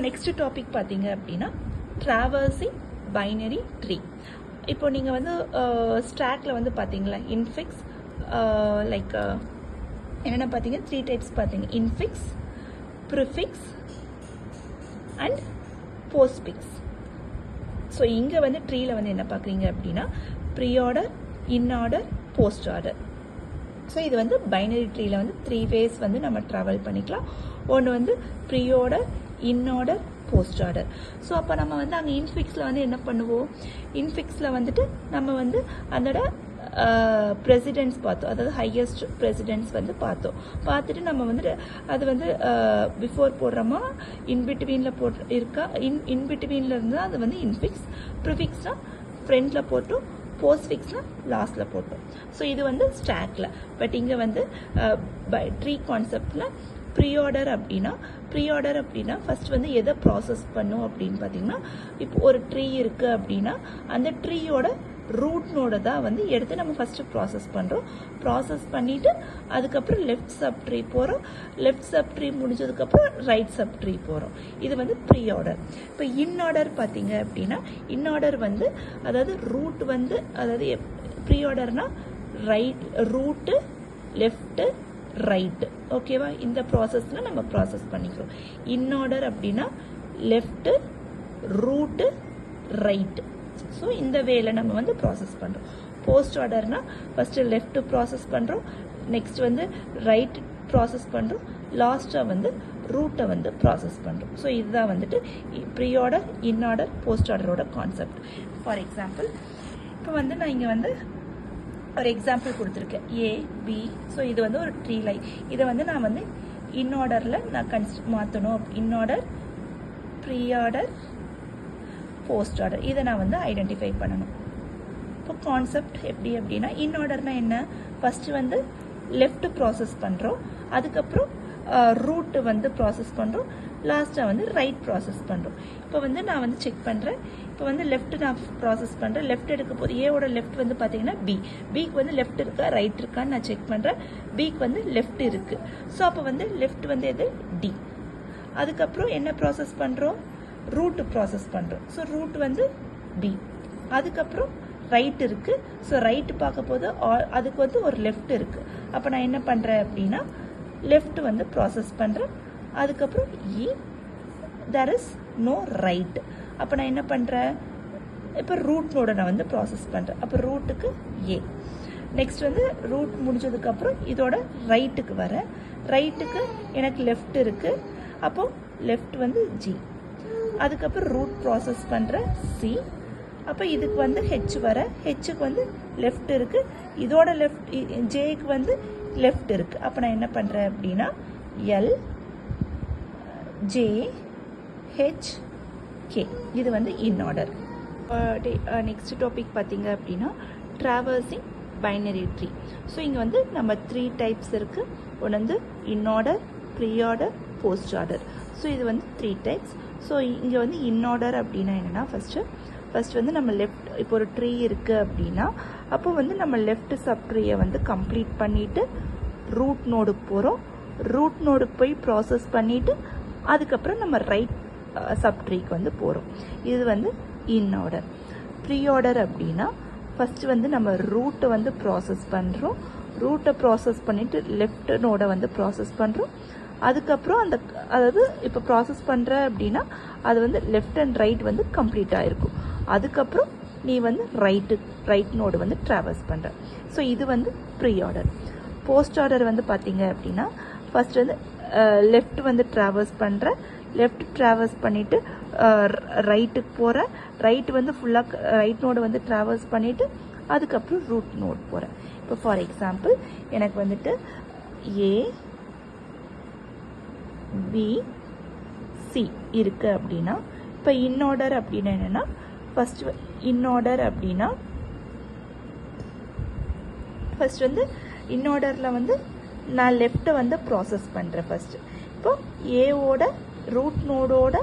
Next topic பார்த்தீங்க அப்படின்னா traversing binary tree. இப்போ நீங்கள் வந்து ஸ்டாக்ல வந்து பார்த்தீங்களா இன்ஃபிக்ஸ் லைக் என்னென்ன பார்த்தீங்க 3 டைப்ஸ் பார்த்தீங்க, infix, prefix and postfix. So இங்கே வந்து ட்ரீல வந்து என்ன பார்க்குறீங்க அப்படின்னா pre order, in order, post order. So இது வந்து பைனரி ட்ரீல வந்து 3 வேஸ் வந்து நம்ம ட்ராவல் பண்ணிக்கலாம். ஒன்று வந்து pre order, in order, post order. So அப்போ நம்ம வந்து அங்கே இன்ஃபிக்ஸில் வந்து என்ன பண்ணுவோம், இன்ஃபிக்ஸில் வந்துட்டு நம்ம வந்து அதோட பிரசிடென்ட்ஸ் பார்த்தோம், அதாவது ஹையஸ்ட் பிரசிடென்ட்ஸ் வந்து பார்த்துட்டு நம்ம வந்துட்டு அது வந்து பிஃபோர் போடுறோமா இன்பிட்வீனில் இருக்கா, இன்பிட்வீனில் இருந்தால் அது வந்து இன்ஃபிக்ஸ், ப்ரிஃபிக்ஸ்னால் ஃப்ரண்ட்டில் போட்டோம், போஸ்ட்ஃபிக்ஸ்னால் லாஸ்ட்டில் போட்டோம். ஸோ இது வந்து ஸ்டாக்ல. பட் இங்கே வந்து ட்ரீ கான்செப்டில் ப்ரீ ஆர்டர் அப்படின்னா ஃபர்ஸ்ட் வந்து எதை ப்ராசஸ் பண்ணும் அப்படின்னு பார்த்தீங்கன்னா, இப்போ ஒரு ட்ரீ இருக்குது அப்படின்னா அந்த ட்ரீயோட ரூட் நோட தான் வந்து எடுத்து நம்ம ஃபஸ்ட்டு ப்ராசஸ் பண்ணிவிட்டு அதுக்கப்புறம் லெஃப்ட் சப் ட்ரீ போகிறோம். லெஃப்ட் சப் ட்ரீ முடிஞ்சதுக்கப்புறம் ரைட் சப் ட்ரீ போகிறோம். இது வந்து ப்ரீ ஆர்டர். இப்போ இன் ஆர்டர் பார்த்தீங்க அப்படின்னா இன் ஆர்டர் வந்து அதாவது ரூட் வந்து அதாவது ப்ரீ ஆர்டர்னா ரூட்டு, லெஃப்ட்டு, ரைட்டு. ஓகேவா, இந்த ப்ராசஸில் நம்ம ப்ராசஸ் பண்ணிக்கிறோம். இன் ஆர்டர் அப்படின்னா லெஃப்ட்டு, ரூட்டு, ரைட்டு. ஸோ இந்த வேல நம்ம வந்து ப்ராசஸ் பண்ணுறோம். போஸ்ட் ஆர்டர்னா ஃபஸ்ட்டு லெஃப்ட் ப்ராசஸ் பண்ணுறோம், நெக்ஸ்ட் வந்து ரைட் ப்ராசஸ் பண்ணுறோம், லாஸ்ட்டாக வந்து ரூட்டை வந்து ப்ராசஸ் பண்ணுறோம். ஸோ இதுதான் வந்துட்டு pre order, in order, post ஆர்டரோட கான்செப்ட். ஃபார் எக்ஸாம்பிள் இப்போ வந்து நான் இங்கே வந்து ஒரு எக்ஸாம்பிள் கொடுத்துருக்கேன் ஏ பி. ஸோ இது வந்து ஒரு ட்ரீ லைன். இதை வந்து நான் வந்து இன் ஆர்டரில் நான் மாற்றணும். In order, pre order, post order, இதை நான் வந்து ஐடென்டிஃபை பண்ணணும். இப்போ கான்செப்ட் எப்படி அப்படின்னா இன் ஆர்டர்னா என்ன, ஃபஸ்ட்டு வந்து லெஃப்ட் ப்ராசஸ் பண்ணுறோம், அதுக்கப்புறம் ரூட்டு வந்து ப்ராசஸ் பண்ணுறோம், லாஸ்ட்டாக வந்து ரைட் ப்ராசஸ் பண்ணுறோம். இப்போ வந்து நான் வந்து செக் பண்ணுறேன். இப்போ வந்து லெஃப்ட் நான் ப்ராசஸ் பண்ணுறேன். லெஃப்ட் எடுக்க போது ஏவோட லெஃப்ட் வந்து பார்த்தீங்கன்னா பிக்கு வந்து லெஃப்ட் இருக்கா ரைட் இருக்கான்னு நான் செக் பண்ணுறேன். பிக்கு வந்து லெஃப்ட் இருக்குது. ஸோ அப்போ வந்து லெஃப்ட் வந்து எது டி. அதுக்கப்புறம் என்ன ப்ராசஸ் பண்ணுறோம், ரூட்டு ப்ராசஸ் பண்ணுறோம். ஸோ ரூட் வந்து பி. அதுக்கப்புறம் ரைட் இருக்குது. ஸோ ரைட்டு பார்க்க போது அதுக்கு வந்து ஒரு லெஃப்ட் இருக்குது. அப்போ நான் என்ன பண்ணுறேன் அப்படின்னா லெஃப்ட் வந்து ப்ராசஸ் பண்ணுறேன். அதுக்கப்புறம் there is no ரைட். அப்போ நான் என்ன பண்ணுறேன், இப்போ ரூட் நோட நான் வந்து ப்ராசஸ் பண்ணுறேன். அப்போ ரூட்டுக்கு ஏ. நெக்ஸ்ட் வந்து ரூட் முடிஞ்சதுக்கப்புறம் இதோட ரைட்டுக்கு வரேன். ரைட்டுக்கு எனக்கு லெஃப்ட் இருக்குது. அப்போ லெஃப்ட் வந்து ஜி. அதுக்கப்புறம் ரூட் ப்ராசஸ் பண்ணுற சி. அப்போ இதுக்கு வந்து ஹெச் வர, ஹெச்சுக்கு வந்து லெஃப்ட் இருக்குது. இதோட லெஃப்ட் ஜேக்கு வந்து லெஃப்ட் இருக்குது. அப்போ நான் என்ன பண்ணுறேன் அப்படின்னா எல் ஜே ஹெச் கே. இது வந்து இன் ஆர்டர். நெக்ஸ்ட் டாபிக் பார்த்தீங்க அப்படின்னா ட்ராவர்சிங் பைனரி ட்ரீ. ஸோ இங்கே வந்து நம்ம 3 டைப்ஸ் இருக்குது. ஒன்று வந்து in order, pre order, post order. So இது வந்து 3 டைப்ஸ். ஸோ இங்கே வந்து இன் ஆர்டர் அப்படின்னா என்னென்னா ஃபஸ்ட்டு வந்து நம்ம லெஃப்ட், இப்போ ஒரு ட்ரீ இருக்குது அப்படின்னா அப்போ வந்து நம்ம லெஃப்ட் சப் ட்ரீயை வந்து கம்ப்ளீட் பண்ணிவிட்டு ரூட் நோடுக்கு போகிறோம். ரூட் நோடுக்கு போய் ப்ராசஸ் பண்ணிவிட்டு அதுக்கப்புறம் நம்ம ரைட் சப் ட்ரீக்கு வந்து போகிறோம். இது வந்து இன் ஆர்டர். ப்ரீ ஆர்டர் அப்படின்னா ஃபஸ்ட்டு வந்து நம்ம ரூட்டை வந்து ப்ராசஸ் பண்ணுறோம். ரூட்டை ப்ராசஸ் பண்ணிவிட்டு லெஃப்ட் நோடை வந்து ப்ராசஸ் பண்ணுறோம். அதுக்கப்புறம் அதாவது இப்போ ப்ராசஸ் பண்ணுற அப்படின்னா அது வந்து லெஃப்ட் அண்ட் ரைட் வந்து கம்ப்ளீட் ஆகிருக்கும். அதுக்கப்புறம் நீ வந்து ரைட் நோடு வந்து ட்ராவல்ஸ் பண்ணுற. ஸோ இது வந்து ப்ரீ ஆர்டர். போஸ்ட் ஆர்டர் வந்து பார்த்தீங்க அப்படின்னா ஃபஸ்ட் வந்து லெஃப்ட் வந்து ட்ராவல்ஸ் பண்ணுற, லெஃப்ட் ட்ராவல்ஸ் பண்ணிவிட்டு ரைட்டுக்கு போகிற, ரைட் வந்து ஃபுல்லாக ரைட் நோடு வந்து ட்ராவல்ஸ் பண்ணிவிட்டு அதுக்கப்புறம் ரூட் நோட் போகிறேன். இப்போ ஃபார் எக்ஸாம்பிள் எனக்கு வந்துட்டு ஏ பி சி இருக்குது அப்படின்னா இப்போ இன் ஆர்டர் அப்படின்னா என்னென்னா ஃபஸ்ட்டு இன் ஆர்டர் அப்படின்னா ஃபஸ்ட் வந்து இன் ஆர்டரில் வந்து நான் லெஃப்ட்டை வந்து ப்ராசஸ் பண்ணுறேன் ஃபஸ்ட்டு. இப்போ ஏவோட ரூட் நோடோட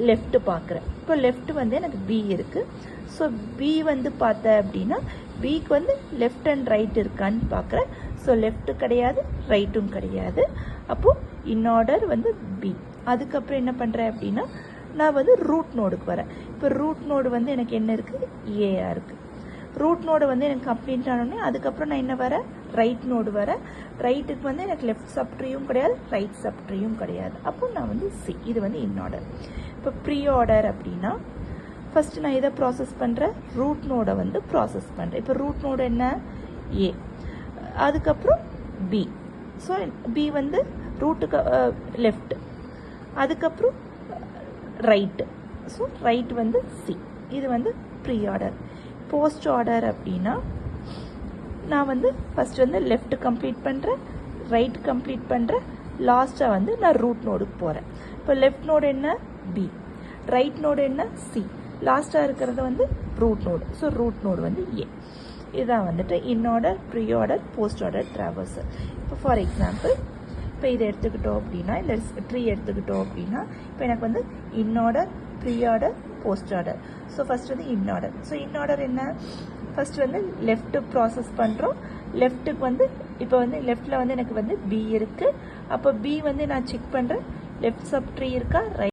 லெஃப்ட்டு பார்க்குறேன். இப்போ லெஃப்ட் வந்து எனக்கு பி இருக்குது. ஸோ பி வந்து பார்த்தேன் அப்படின்னா பிக்கு வந்து லெஃப்ட் அண்ட் ரைட் இருக்கான்னு பார்க்குறேன். ஸோ லெஃப்ட்டு கிடையாது, ரைட்டும் கிடையாது. அப்போது இன் ஆர்டர் வந்து பி. அதுக்கப்புறம் என்ன பண்ணுறேன் அப்படின்னா நான் வந்து ரூட் நோடுக்கு வரேன். இப்போ ரூட் நோடு வந்து எனக்கு என்ன இருக்குது, ஏஆ இருக்குது. ரூட் நோடு வந்து எனக்கு கம்ப்ளீட் ஆனோடனே அதுக்கப்புறம் நான் என்ன வரேன், ரைட் நோடு வரேன். ரைட்டுக்கு வந்து எனக்கு லெஃப்ட் சப்ட்ரியும் கிடையாது, ரைட் சப்ட்ரியும் கிடையாது. அப்போ நான் வந்து சி, இது வந்து இன் ஆர்டர். இப்போ ப்ரீ ஆர்டர் அப்படின்னா ஃபஸ்ட்டு நான் இதை ப்ராசஸ் பண்ணுறேன், ரூட் நோடை வந்து ப்ராசஸ் பண்ணுறேன். இப்போ ரூட் நோடு என்ன, ஏ, அதுக்கப்புறம் பி. ஸோ பி வந்து ரூட்டுக்கு லெஃப்ட், அதுக்கப்புறம் ரைட்டு. ஸோ ரைட் வந்து சி, இது வந்து ப்ரீ ஆர்டர். போஸ்ட் ஆர்டர் அப்படின்னா நான் வந்து ஃபஸ்ட் வந்து லெஃப்ட் கம்ப்ளீட் பண்ணுறேன், ரைட் கம்ப்ளீட் பண்ணுறேன், லாஸ்ட்டாக வந்து நான் ரூட் நோடுக்கு போகிறேன். இப்போ லெஃப்ட் நோடு என்ன, பி, ரைட் நோடு என்ன, சி, லாஸ்ட்டாக இருக்கிறது வந்து root node. So root node வந்து ஏ. இதுதான் வந்துட்டு in order, pre order, post order traversal. இப்போ ஃபார் எக்ஸாம்பிள் இப்போ இதை எடுத்துக்கிட்டோம் அப்படின்னா, இந்த ட்ரீ எடுத்துக்கிட்டோம் அப்படின்னா இப்போ எனக்கு வந்து in order, pre order, post order. So first வந்து in order. So in order என்ன, ஃபஸ்ட் வந்து லெஃப்ட்டு ப்ராசஸ் பண்ணுறோம். லெஃப்ட்டுக்கு வந்து இப்போ வந்து லெஃப்டில் வந்து எனக்கு வந்து பி இருக்குது. அப்போ பி வந்து நான் செக் பண்ணுறேன், லெஃப்ட் சப் ட்ரீ இருக்கா, ரைட்